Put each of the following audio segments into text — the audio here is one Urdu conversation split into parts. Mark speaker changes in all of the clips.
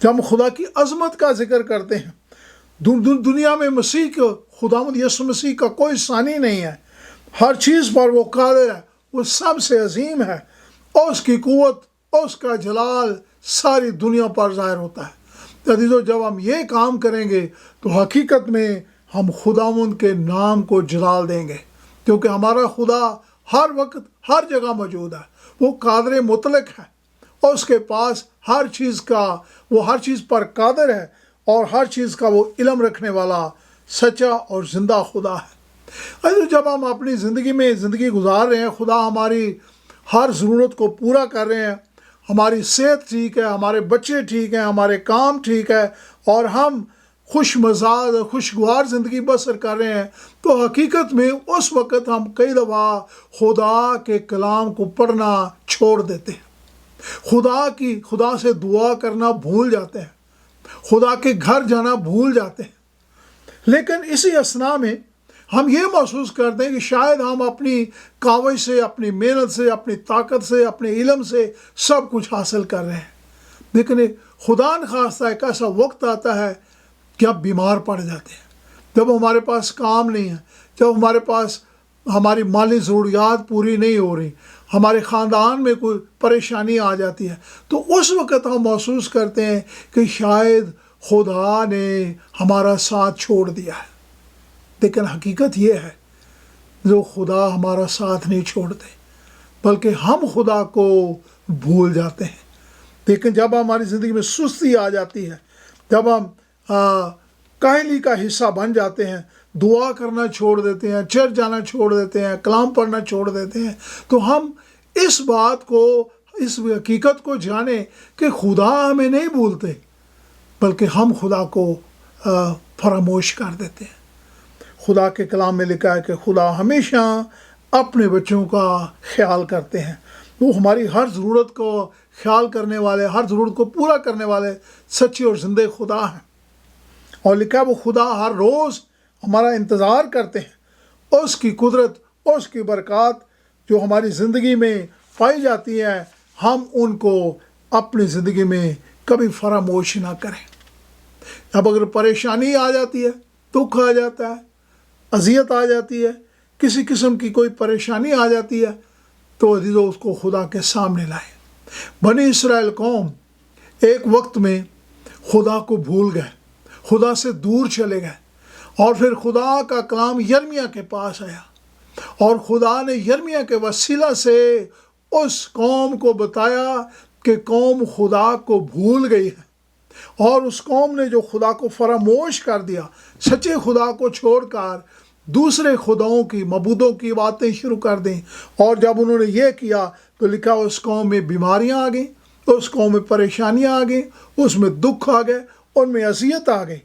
Speaker 1: جب ہم خدا کی عظمت کا ذکر کرتے ہیں، دنیا میں مسیح کو، خداوند یسوع مسیح کا کوئی ثانی نہیں ہے، ہر چیز پر وہ قادر ہے، وہ سب سے عظیم ہے، اور اس کی قوت اور اس کا جلال ساری دنیا پر ظاہر ہوتا ہے۔ عزیزو، جب ہم یہ کام کریں گے تو حقیقت میں ہم خداوند کے نام کو جلال دیں گے، کیونکہ ہمارا خدا ہر وقت ہر جگہ موجود ہے، وہ قادر مطلق ہے، اور اس کے پاس ہر چیز پر قادر ہے، اور ہر چیز کا وہ علم رکھنے والا سچا اور زندہ خدا ہے۔ جب ہم اپنی زندگی گزار رہے ہیں، خدا ہماری ہر ضرورت کو پورا کر رہے ہیں، ہماری صحت ٹھیک ہے، ہمارے بچے ٹھیک ہیں، ہمارے کام ٹھیک ہے، اور ہم خوش مزاج اور خوشگوار زندگی بسر کر رہے ہیں، تو حقیقت میں اس وقت ہم کئی دفعہ خدا کے کلام کو پڑھنا چھوڑ دیتے ہیں، خدا سے دعا کرنا بھول جاتے ہیں، خدا کے گھر جانا بھول جاتے ہیں۔ لیکن اسی اثناء میں ہم یہ محسوس کرتے ہیں کہ شاید ہم اپنی کاوش سے، اپنی محنت سے، اپنی طاقت سے، اپنے علم سے سب کچھ حاصل کر رہے ہیں، لیکن خدا نخواستہ ایک ایسا وقت آتا ہے کہ آپ بیمار پڑ جاتے ہیں، جب ہمارے پاس کام نہیں ہے، جب ہمارے پاس ہماری مالی ضروریات پوری نہیں ہو رہی، ہمارے خاندان میں کوئی پریشانی آ جاتی ہے، تو اس وقت ہم محسوس کرتے ہیں کہ شاید خدا نے ہمارا ساتھ چھوڑ دیا ہے۔ لیکن حقیقت یہ ہے، جو خدا ہمارا ساتھ نہیں چھوڑتے، بلکہ ہم خدا کو بھول جاتے ہیں۔ لیکن جب ہماری زندگی میں سستی آ جاتی ہے، جب ہم کاہلی کا حصہ بن جاتے ہیں، دعا کرنا چھوڑ دیتے ہیں، چرچ جانا چھوڑ دیتے ہیں، کلام پڑھنا چھوڑ دیتے ہیں، تو ہم اس حقیقت کو جانیں کہ خدا ہمیں نہیں بھولتے، بلکہ ہم خدا کو فراموش کر دیتے ہیں۔ خدا کے کلام میں لکھا ہے کہ خدا ہمیشہ اپنے بچوں کا خیال کرتے ہیں، وہ ہماری ہر ضرورت کو خیال کرنے والے، ہر ضرورت کو پورا کرنے والے سچے اور زندہ خدا ہیں۔ اور لکھا ہے وہ خدا ہر روز ہمارا انتظار کرتے ہیں، اور اس کی قدرت اور اس کی برکات جو ہماری زندگی میں پائی جاتی ہیں، ہم ان کو اپنی زندگی میں کبھی فراموش نہ کریں۔ اب اگر پریشانی آ جاتی ہے، دکھ آ جاتا ہے، اذیت آ جاتی ہے، کسی قسم کی کوئی پریشانی آ جاتی ہے، تو عزیزو اس کو خدا کے سامنے لائیں۔ بنی اسرائیل قوم ایک وقت میں خدا کو بھول گئے، خدا سے دور چلے گئے، اور پھر خدا کا کلام یرمیہ کے پاس آیا، اور خدا نے یرمیہ کے وسیلہ سے اس قوم کو بتایا کہ قوم خدا کو بھول گئی ہے، اور اس قوم نے جو خدا کو فراموش کر دیا، سچے خدا کو چھوڑ کر دوسرے خداؤں کی، معبودوں کی باتیں شروع کر دیں، اور جب انہوں نے یہ کیا تو لکھا اس قوم میں بیماریاں آ گئیں، اس قوم میں پریشانیاں آ گئیں، اس میں دکھ آ گئے، ان میں اذیت آ گئی،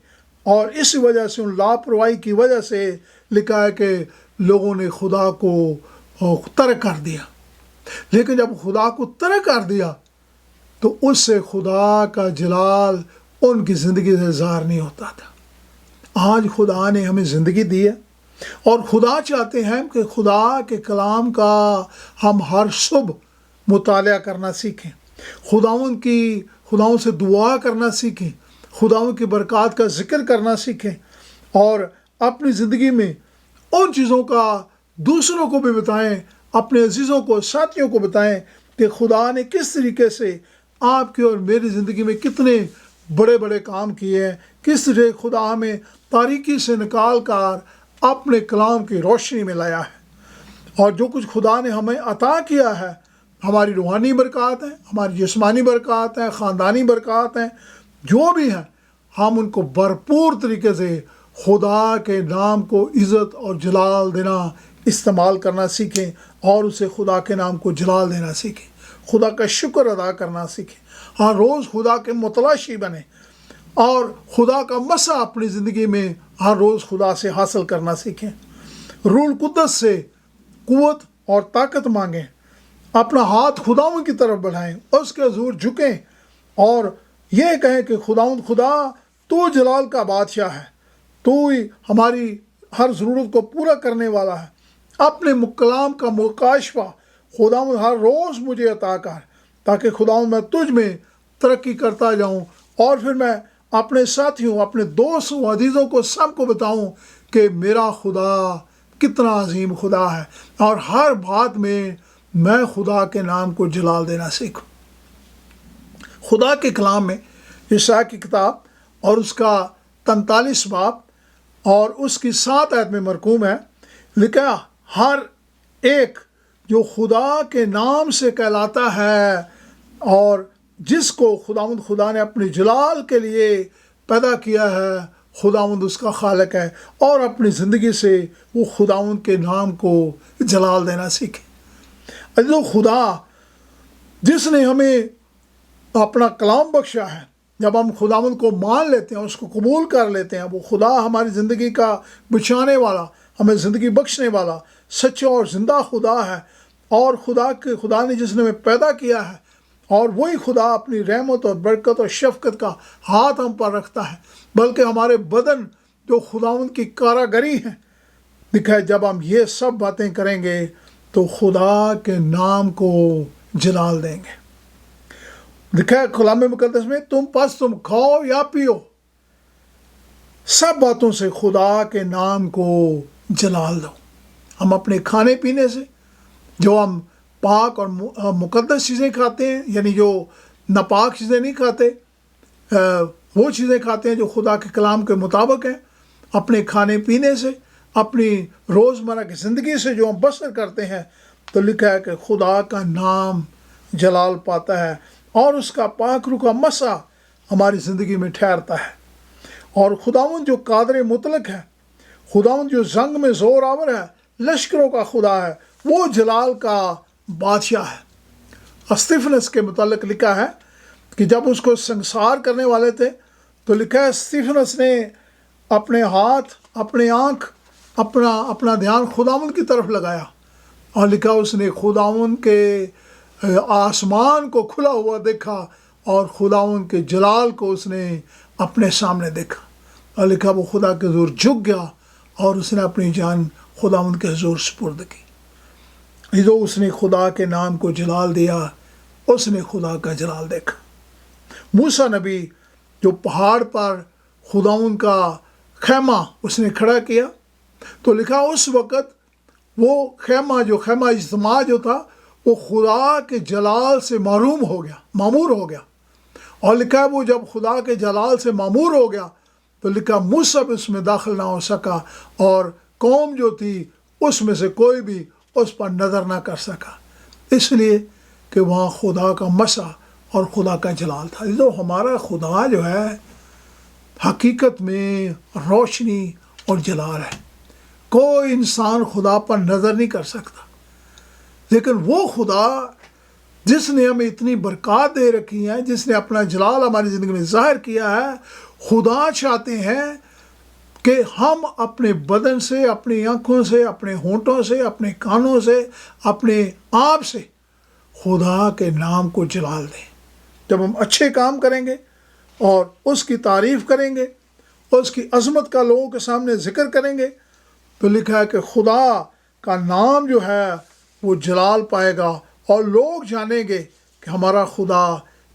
Speaker 1: اور اس وجہ سے ان لاپرواہی کی وجہ سے لکھا ہے کہ لوگوں نے خدا کو ترک کر دیا۔ لیکن جب خدا کو ترک کر دیا تو اس سے خدا کا جلال ان کی زندگی سے ظاہر نہیں ہوتا تھا۔ آج خدا نے ہمیں زندگی دی ہے، اور خدا چاہتے ہیں کہ خدا کے کلام کا ہم ہر صبح مطالعہ کرنا سیکھیں، خداؤں سے دعا کرنا سیکھیں، خداؤں کی برکات کا ذکر کرنا سیکھیں، اور اپنی زندگی میں ان چیزوں کا دوسروں کو بھی بتائیں، اپنے عزیزوں کو، ساتھیوں کو بتائیں کہ خدا نے کس طریقے سے آپ کی اور میری زندگی میں کتنے بڑے بڑے کام کیے ہیں، کس طرح خدا ہمیں تاریکی سے نکال کر اپنے کلام کی روشنی میں لایا ہے، اور جو کچھ خدا نے ہمیں عطا کیا ہے، ہماری روحانی برکات ہیں، ہماری جسمانی برکات ہیں، خاندانی برکات ہیں، جو بھی ہیں، ہم ان کو بھرپور طریقے سے خدا کے نام کو عزت اور جلال دینا، استعمال کرنا سیکھیں، اور اسے خدا کے نام کو جلال دینا سیکھیں، خدا کا شکر ادا کرنا سیکھیں، ہر روز خدا کے متلاشی بنیں، اور خدا کا مسا اپنی زندگی میں ہر روز خدا سے حاصل کرنا سیکھیں، روح القدس سے قوت اور طاقت مانگیں، اپنا ہاتھ خداوند کی طرف بڑھائیں، اس کے حضور جھکیں، اور یہ کہیں کہ خدا تو جلال کا بادشاہ ہے، تو ہی ہماری ہر ضرورت کو پورا کرنے والا ہے، اپنے کلام کا مکاشفہ خداوند ہر روز مجھے عطا کر، تاکہ خداوند میں تجھ میں ترقی کرتا جاؤں، اور پھر میں اپنے ساتھیوں، اپنے دوستوں، عزیزوں کو سب کو بتاؤں کہ میرا خدا کتنا عظیم خدا ہے، اور ہر بات میں خدا کے نام کو جلال دینا سیکھوں۔ خدا کے کلام میں یشعیاہ کی کتاب اور اس کا 43 باب اور اس کی 7 آیت میں مرقوم ہے، لکھا ہر ایک جو خدا کے نام سے کہلاتا ہے اور جس کو خداوند خدا نے اپنے جلال کے لیے پیدا کیا ہے، خداوند اس کا خالق ہے، اور اپنی زندگی سے وہ خداوند کے نام کو جلال دینا سیکھے۔ عزیزو، خدا جس نے ہمیں اپنا کلام بخشا ہے، جب ہم خداوند کو مان لیتے ہیں، اس کو قبول کر لیتے ہیں، وہ خدا ہماری زندگی کا بچانے والا، ہمیں زندگی بخشنے والا سچا اور زندہ خدا ہے، اور خدا نے جس نے ہمیں پیدا کیا ہے، اور وہی خدا اپنی رحمت اور برکت اور شفقت کا ہاتھ ہم پر رکھتا ہے، بلکہ ہمارے بدن جو خداوند کی کاراگری ہے دکھائے، جب ہم یہ سب باتیں کریں گے تو خدا کے نام کو جلال دیں گے۔ دکھائے کلام مقدس میں، تم کھاؤ یا پیو، سب باتوں سے خدا کے نام کو جلال دو۔ ہم اپنے کھانے پینے سے، جو ہم پاک اور مقدس چیزیں کھاتے ہیں، یعنی جو ناپاک چیزیں نہیں کھاتے، وہ چیزیں کھاتے ہیں جو خدا کے کلام کے مطابق ہیں۔ اپنے کھانے پینے سے، اپنی روزمرہ کی زندگی سے جو ہم بسر کرتے ہیں، تو لکھا ہے کہ خدا کا نام جلال پاتا ہے، اور اس کا پاک روح کا مسا ہماری زندگی میں ٹھہرتا ہے۔ اور خداوند جو قادر مطلق ہے، خداوند جو زنگ میں زور آور ہے، لشکروں کا خدا ہے، وہ جلال کا بادشاہ ہے۔ استفنس کے متعلق لکھا ہے کہ جب اس کو سنسار کرنے والے تھے تو لکھا ہے استفنس نے اپنے ہاتھ، اپنے آنکھ، اپنا دھیان خداوند کی طرف لگایا، اور لکھا اس نے خداوند کے آسمان کو کھلا ہوا دیکھا، اور خداوند کے جلال کو اس نے اپنے سامنے دیکھا، اور لکھا وہ خدا کے حضور جھک گیا، اور اس نے اپنی جان خداوند کے حضور سپرد کی۔ جو اس نے خدا کے نام کو جلال دیا، اس نے خدا کا جلال دیکھا۔ موسیٰ نبی جو پہاڑ پر خداوند کا خیمہ اس نے کھڑا کیا، تو لکھا اس وقت وہ خیمہ اجتماع جو تھا، وہ خدا کے جلال سے معمور ہو گیا، اور لکھا وہ جب خدا کے جلال سے معمور ہو گیا تو لکھا موسیٰ بھی اس میں داخل نہ ہو سکا، اور قوم جو تھی اس میں سے کوئی بھی اس پر نظر نہ کر سکا، اس لیے کہ وہاں خدا کا مسا اور خدا کا جلال تھا۔ جو ہمارا خدا جو ہے حقیقت میں روشنی اور جلال ہے، کوئی انسان خدا پر نظر نہیں کر سکتا، لیکن وہ خدا جس نے ہمیں اتنی برکات دے رکھی ہیں، جس نے اپنا جلال ہماری زندگی میں ظاہر کیا ہے، خدا چاہتے ہیں کہ ہم اپنے بدن سے، اپنی آنکھوں سے، اپنے ہونٹوں سے، اپنے کانوں سے، اپنے آپ سے خدا کے نام کو جلال دیں۔ جب ہم اچھے کام کریں گے اور اس کی تعریف کریں گے، اس کی عظمت کا لوگوں کے سامنے ذکر کریں گے، تو لکھا ہے کہ خدا کا نام جو ہے وہ جلال پائے گا، اور لوگ جانیں گے کہ ہمارا خدا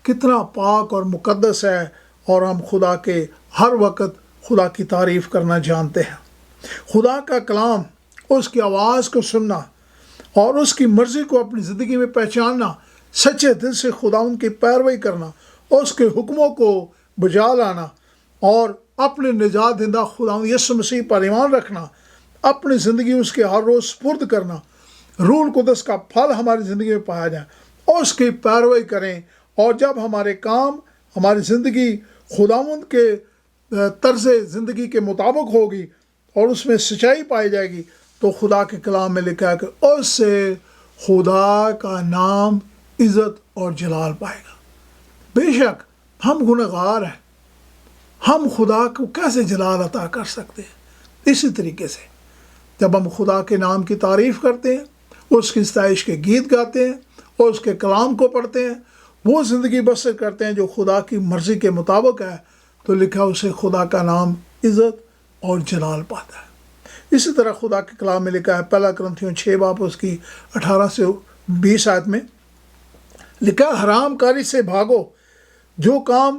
Speaker 1: کتنا پاک اور مقدس ہے، اور ہم خدا کے ہر وقت خدا کی تعریف کرنا جانتے ہیں۔ خدا کا کلام، اس کی آواز کو سننا اور اس کی مرضی کو اپنی زندگی میں پہچاننا، سچے دل سے خدا ان کی پیروی کرنا، اس کے حکموں کو بجا لانا، اور اپنے نجات دہندہ خدا یسوع مسیح پر ایمان رکھنا، اپنی زندگی اس کے ہر روز سپرد کرنا، روح القدس کا پھل ہماری زندگی میں پایا جائے، اور اس کی پیروی کریں، اور جب ہمارے کام، ہماری زندگی خداوند کے طرز زندگی کے مطابق ہوگی اور اس میں سچائی پائی جائے گی، تو خدا کے کلام میں لکھا ہے کہ اس سے خدا کا نام عزت اور جلال پائے گا۔ بے شک ہم گنہگار ہیں، ہم خدا کو کیسے جلال عطا کر سکتے ہیں؟ اسی طریقے سے جب ہم خدا کے نام کی تعریف کرتے ہیں، اس کی ستائش کے گیت گاتے ہیں، اور اس کے کلام کو پڑھتے ہیں، وہ زندگی بسر کرتے ہیں جو خدا کی مرضی کے مطابق ہے، تو لکھا اسے خدا کا نام عزت اور جلال پاتا ہے۔ اسی طرح خدا کے کلام میں لکھا ہے، پہلا کرنتھیوں 6 باب اس کی 18 سے 20 آیت میں لکھا، حرام کاری سے بھاگو، جو کام